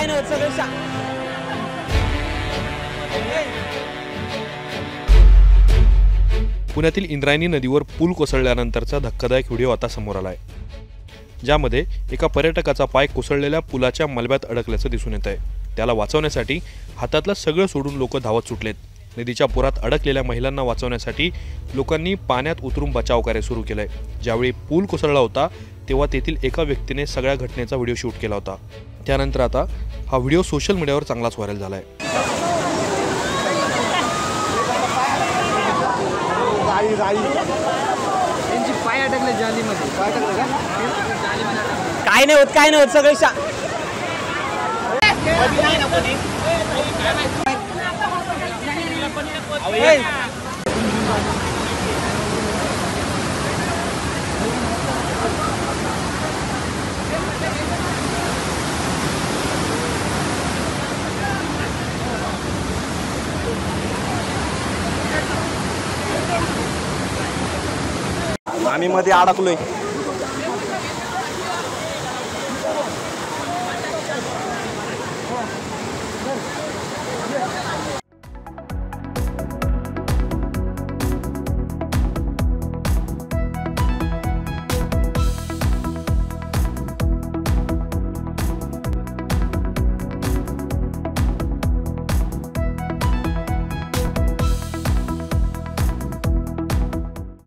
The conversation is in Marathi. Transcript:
काय नाही होत सगळं पुण्यातील इंद्रायणी नदीवर पूल कोसळल्यानंतरचा धक्कादायक व्हिडिओ आता समोर आलाय, ज्यामध्ये एका पर्यटकाचा पाय कोसळलेल्या पुलाच्या मलब्यात अडकल्याचं दिसून येत आहे। त्याला वाचवण्यासाठी हातातलं सगळं सोडून लोक धावत सुटलेत। नदीच्या पुरात अडकलेल्या महिलांना वाचवण्यासाठी लोकांनी पाण्यात उतरून बचाव कार्य सुरू केलंय। ज्यावेळी पूल कोसळला होता तेव्हा तेथील एका व्यक्तीने सगळ्या घटनेचा व्हिडिओ शूट केला होता। त्यानंतर आता हा व्हिडिओ सोशल मीडियावर चांगलाच व्हायरल झालाय। पाय अडकले जालीमध्ये, काय नाही होत सगळं आम्ही मध्ये अडकलोय।